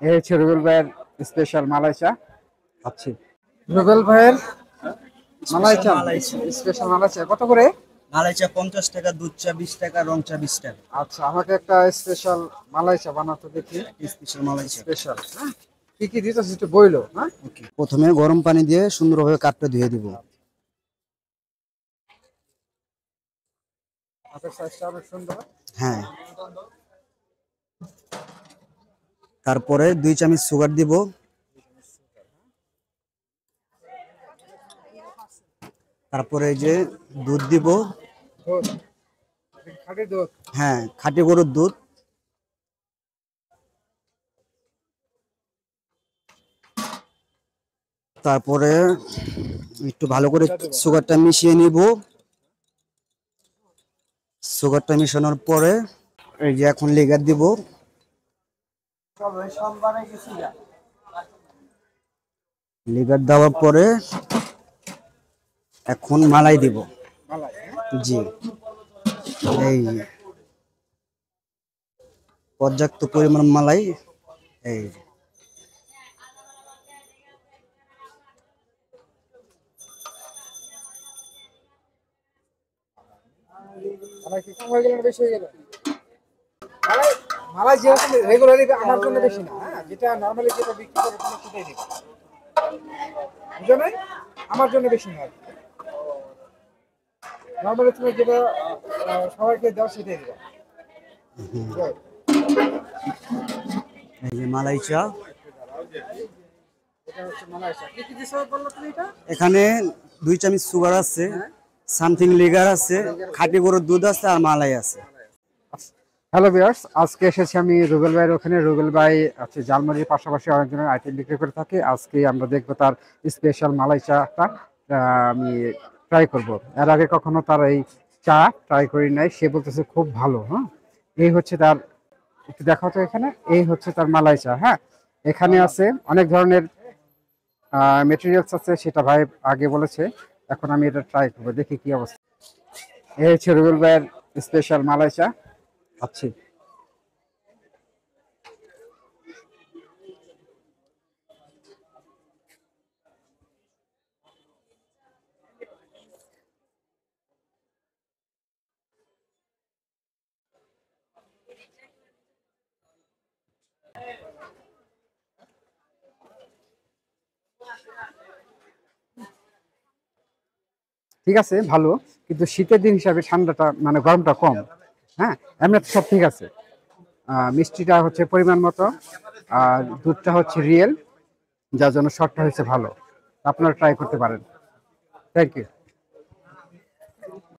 এই হচ্ছে রুবেল ভাইয়ের স্পেশাল মালাই চা খাচ্ছি। রুবেল ভাইয়ের মালাই চা, স্পেশাল মালাই চা কত করে? মালাই চা 50 টাকা, দুধ চা 20 টাকা, রং চা 20 টাকা। আচ্ছা, আমাকে একটা স্পেশাল মালাই চা বানাতে দেখি। স্পেশাল মালাই চা। স্পেশাল, হ্যাঁ। কি কি দিতেছিস একটু বইলো, হ্যাঁ। ওকে, প্রথমে গরম পানি দিয়ে সুন্দরভাবে কাপটা ধুয়ে দিব। হাতের সাইজটা অনেক সুন্দর। হ্যাঁ, তারপরে 2 চামচ সুগার দিব। তারপরে এই যে দুধ দিব। দুধ, খাঁটি দুধ। হ্যাঁ, খাঁটি গরুর দুধ। তারপরে একটু ভালো করে সুগারটা মিশিয়ে নিব। সুগারটা মিশানোর পরে এই যে এখন লিগার দিব। লিগার দেওয়ার পরে এখন মালাই দিব। মালাই, জি, এই পর্যাপ্ত পরিমাণ মালাই। এই মালাই কি কম হয়ে গেল না বেশি হয়ে গেল? মালাই, মালাই যেরকম রেগুলারলি আমার জন্য বেশি না, হ্যাঁ, যেটা নরমালি যেটা বিক্রি করে তুমি সেটাই দিবে, বুঝো নাই? আমার জন্য বেশি না, নরমালি তুমি যেটা সবাইকে দাও সেটাই দিবে। এই যে মালাই চা। এটা হচ্ছে মালাই চা। কি কি দিছো বললো তুমি এটা? এখানে 2 চামচ সুগার আছে, সামথিং লিগার আছে, খাঁটি গরুর দুধ আছে আর মালাই আছে। হ্যালো ভিউয়ার্স, আজকে এসেছি আমি রুবেল ভাইয়ের ওখানে। রুবেল ভাই আছে জালমুড়ির পাশাপাশি অনেক ধরনের আইটেম বিক্রি করে থাকে। আজকে আমরা দেখবো তার স্পেশাল মালাই চাটা আমি ট্রাই করব। এর আগে কখনো তার এই চা ট্রাই করি নাই, সে বলতেছে খুব ভালো। হ্যাঁ, এই হচ্ছে তার, একটু দেখাও তো এখানে, এই হচ্ছে তার মালাই চা। হ্যাঁ, এখানে আছে অনেক ধরনের মেটেরিয়ালস আছে, সেটা ভাই আগে বলেছে। এখন আমি এটা ট্রাই করবো, দেখি কি অবস্থা। এই হচ্ছে রুবেল ভাইয়ের স্পেশাল মালাই চা খাচ্ছি। ঠিক আছে, ভালো, কিন্তু শীতের দিন হিসাবে ঠান্ডাটা মানে গরমটা কম। হ্যাঁ, এমনি সব ঠিক আছে। মিষ্টিটা হচ্ছে পরিমাণ মতো, আর দুধটা হচ্ছে রিয়েল, যার জন্য শর্টটা হচ্ছে ভালো। আপনারা ট্রাই করতে পারেন। Thank you.